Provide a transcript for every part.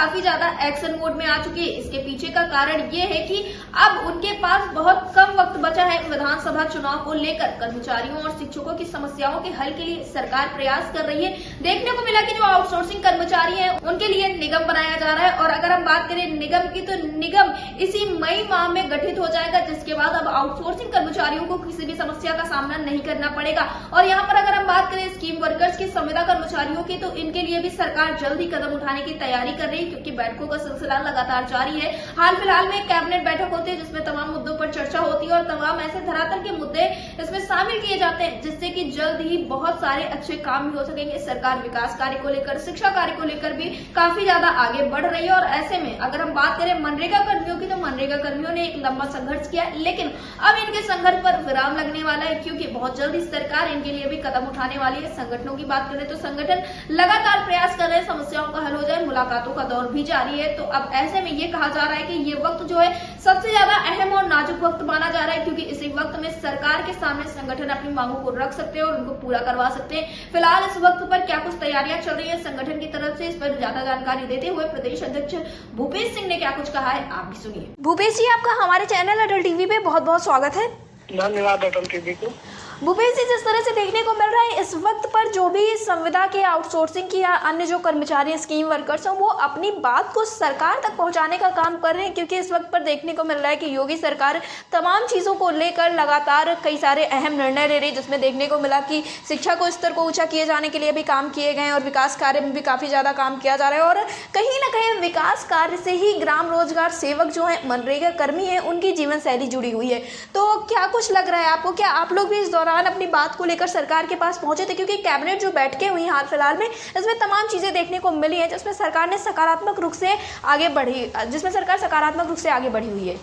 काफी ज्यादा action mode में आ चुकी है। इसके पीछे का कारण ये है कि अब उनके पास बहुत कम वक्त बचा है विधानसभा चुनाव को लेकर। कर्मचारियों और शिक्षकों की समस्याओं के हल के लिए सरकार प्रयास कर रही है। देखने को मिला कि जो आउटसोर्सिंग कर्मचारी हैं उनके लिए निगम बनाया जा रहा है, और अगर हम बात करें निगम की तो निगम इसी मई माह में गठित हो जाएगा, जिसके बाद अब आउटसोर्सिंग कर्मचारियों को किसी भी समस्या का सामना नहीं करना पड़ेगा। और यहाँ पर अगर हम बात करें स्कीम वर्कर्स की, संविदा कर्मचारियों की, तो इनके लिए भी सरकार जल्द ही कदम उठाने की तैयारी कर रही है, क्योंकि बैठकों का सिलसिला लगातार जारी है। हाल फिलहाल में कैबिनेट बैठक होती है जिसमें तमाम मुद्दों पर चर्चा होती है और तमाम ऐसे धरातल के मुद्दे इसमें शामिल किए जाते हैं, जिससे कि जल्द ही बहुत सारे अच्छे काम भी हो सकेंगे। सरकार विकास कार्य को लेकर, शिक्षा कार्य को लेकर भी काफी ज्यादा आगे बढ़ रही है। और ऐसे में अगर हम बात करें मनरेगा कर्मियों की, तो मनरेगा कर्मियों ने एक लंबा संघर्ष किया, लेकिन अब इनके संघर्ष पर विराम लगने वाला है, क्योंकि बहुत जल्दी सरकार इनके लिए भी कदम उठाने वाली है। संगठनों की बात करें तो संगठन लगातार प्रयास कर रहे हैं समस्याओं का हल हो जाए, मुलाकातों का दौर भी जारी है। तो अब ऐसे में ये कहा जा रहा है कि ये वक्त जो है सबसे ज्यादा अहम और नाजुक वक्त माना जा रहा है, क्योंकि इसी वक्त में सरकार के सामने संगठन अपनी मांगों को रख सकते हैं और उनको पूरा करवा सकते हैं। फिलहाल इस वक्त पर क्या कुछ तैयारियां चल रही है संगठन की तरफ से, इस पर ज्यादा जानकारी देते हुए प्रदेश अध्यक्ष भूपेश सिंह ने क्या कुछ कहा है, आप भी सुनिए। भूपेश जी, आपका हमारे चैनल अटल टीवी पे बहुत बहुत स्वागत है। धन्यवाद अटल टीवी को। भूपेश जी, जिस तरह से देखने को मिल रहा है इस वक्त पर जो भी संविदा के आउटसोर्सिंग की या अन्य जो कर्मचारी स्कीम वर्कर्स हैं वो अपनी बात को सरकार तक पहुंचाने का काम कर रहे हैं, क्योंकि इस वक्त पर देखने को मिल रहा है कि योगी सरकार तमाम चीज़ों को लेकर लगातार कई सारे अहम निर्णय ले रही है, जिसमें देखने को मिला कि शिक्षा को स्तर को ऊंचा किए जाने के लिए भी काम किए गए और विकास कार्य में भी काफ़ी ज़्यादा काम किया जा रहा है। और कहीं ना कहीं विकास कार्य से ही ग्राम रोजगार सेवक जो है मनरेगा कर्मी है उनकी जीवन शैली जुड़ी हुई है। तो क्या कुछ लग रहा है आपको, क्या आप लोग भी इस दौरान अपनी बात को लेकर सरकार के पास पहुंचे थे? क्योंकि कैबिनेट जो बैठकें हुई हाल फिलहाल में इसमें तमाम चीजें देखने को मिली हैं जिसमें सरकार ने सकारात्मक रूप से आगे बढ़ी, जिसमें सरकार सकारात्मक रूप से आगे बढ़ी हुई है।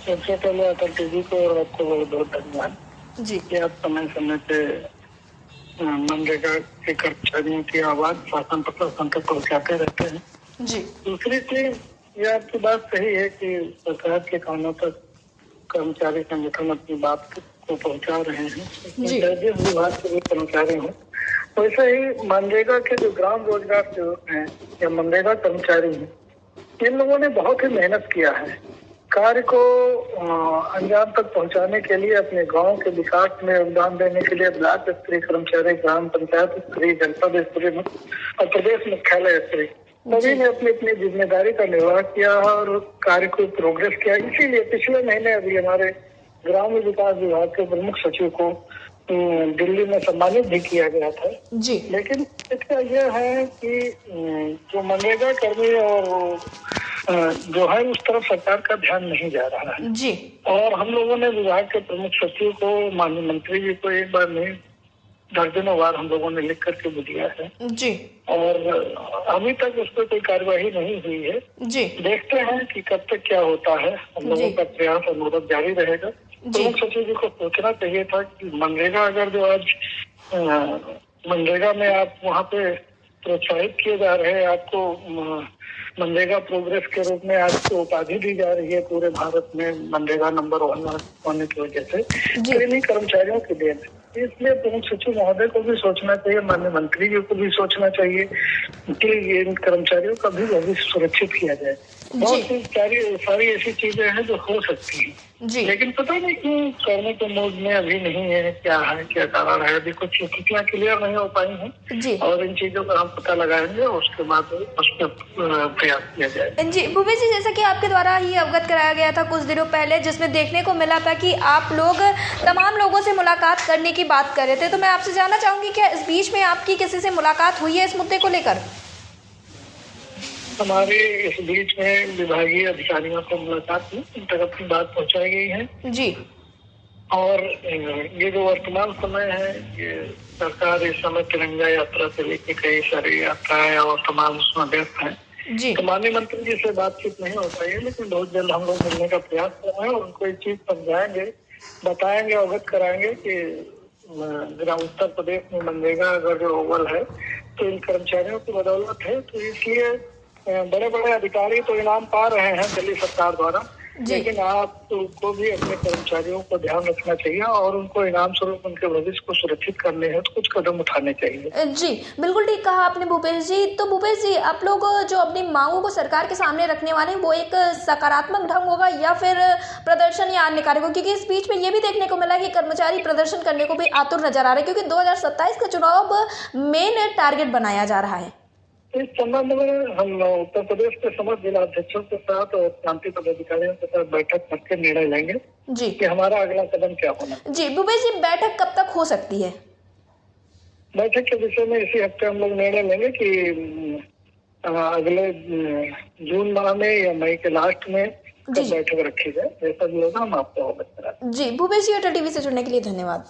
सबसे पहले अटल टीवी को और आपको बहुत बहुत धन्यवाद जी कि आप समय समय पे मनरेगा के कर्मचारियों की आवाज शासन प्रशासन तक पहुँचाते रहते हैं। जी दूसरी चीज, ये आपकी बात सही है कि सरकार के कानों तक कर्मचारी संगठन अपनी बात को पहुंचा रहे हैं। जिस विभाग के भी कर्मचारी हों, वैसे ही मनरेगा के जो ग्राम रोजगार सेवक हैं या मनरेगा कर्मचारी हैं, इन लोगों ने बहुत ही मेहनत किया है कार्य को अंजाम तक पहुंचाने के लिए, अपने गांव के विकास में योगदान देने के लिए ब्लॉक स्तरीय कर्मचारी, ग्राम पंचायत स्तरीय, जनपद स्तरीय और प्रदेश मुख्यालय स्तरीय सभी ने अपनी अपनी जिम्मेदारी का निर्वाह किया और कार्य को प्रोग्रेस किया। इसीलिए पिछले महीने अभी हमारे ग्रामीण विकास विभाग के प्रमुख सचिव को दिल्ली में सम्मानित भी किया गया था जी। लेकिन इसका यह है कि जो मनरेगा कर्मी और जो है उस तरफ सरकार का ध्यान नहीं जा रहा है जी। और हम लोगों ने विभाग के प्रमुख सचिव को, माननीय मंत्री जी को एक बार नहीं दर्जनों बार हम लोगों ने लिख करके दिया है जी। और अभी तक उस पर कोई कार्यवाही नहीं हुई है जी। देखते हैं कि कब तक क्या होता है। हम लोगों का प्रयास अनुरोध जारी रहेगा। प्रमुख सचिव जी को सोचना चाहिए था कि मनरेगा अगर जो आज मनरेगा में आप वहाँ पे प्रोत्साहित किए जा रहे हैं, आपको मनरेगा प्रोग्रेस के रूप में आपको उपाधि दी जा रही है पूरे भारत में मनरेगा नंबर 1 होने की वजह से, ट्रेनी कर्मचारियों के लिए, इसलिए प्रमुख सचिव महोदय को भी सोचना चाहिए, माननीय मंत्री जी को भी सोचना चाहिए कि ये इन कर्मचारियों का भी भविष्य सुरक्षित किया जाए। बहुत सी सारी ऐसी चीजें हैं जो हो सकती हैं लेकिन पता नहीं क्यों करने के मूड में अभी नहीं है। क्या है, क्या कारण है, अभी कुछ स्थितियाँ क्लियर नहीं हो पाई हैं और इन चीजों का हम पता लगाएंगे और उसके बाद उस पर प्रयास किया जाए। जी भूपेश जी, जैसा कि आपके द्वारा ही अवगत कराया गया था कुछ दिनों पहले, जिसमें देखने को मिला था कि आप लोग तमाम लोगों से मुलाकात करने की बात कर रहे थे, तो मैं आपसे जानना चाहूंगी क्या इस बीच में आपकी किसी से मुलाकात हुई है इस मुद्दे को लेकर? हमारे इस बीच में विभागीय अधिकारियों को मुलाकात हुई, उन तक अपनी बात पहुंचाई गई है जी। और ये जो वर्तमान समय है, ये सरकार इस समय तिरंगा यात्रा से लेकर कई सारी यात्राएं और तमाम उसमें व्यस्त है जी। तो माननीय मंत्री जी से बातचीत नहीं हो पाई है, लेकिन बहुत जल्द हम लोग मिलने का प्रयास कर रहे हैं और उनको एक चीज समझाएंगे, बताएंगे, अवगत कराएंगे कि उत्तर प्रदेश में मनरेगा अगर जो ओवल है तो इन कर्मचारियों की बदौलत है, तो इसलिए बड़े बड़े अधिकारी तो इनाम पा रहे हैं दिल्ली सरकार द्वारा, जी। लेकिन आपको भी अपने कर्मचारियों को ध्यान रखना चाहिए और उनको इनाम स्वरूप उनके भविष्य को सुरक्षित करने हैं तो कुछ कदम उठाने चाहिए। जी, बिल्कुल ठीक कहा आपने भूपेश जी। तो भूपेश जी, आप लोग जो अपनी मांगों को सरकार के सामने रखने वाले हैं, वो एक सकारात्मक ढंग होगा या फिर प्रदर्शन या अन्य कार्य को? क्योंकि इस बीच में ये भी देखने को मिला कि कर्मचारी प्रदर्शन करने को भी आतुर नजर आ रहे हैं, क्योंकि 2027 का चुनाव मेन टारगेट बनाया जा रहा है। इस संबंध में हम उत्तर प्रदेश के समस्त जिलाध्यक्षों के साथ और प्रांतीय पदाधिकारियों के साथ बैठक करके निर्णय लेंगे जी कि हमारा अगला कदम क्या होना। जी भूपेश जी, बैठक कब तक हो सकती है? बैठक के विषय में इसी हफ्ते हम लोग निर्णय लेंगे कि अगले जून माह में या मई के लास्ट में कब बैठक रखी जाए, जैसा भी होगा हम आपको अवगत करा। जी भूपेश जी, अटल टीवी से जुड़ने के लिए धन्यवाद।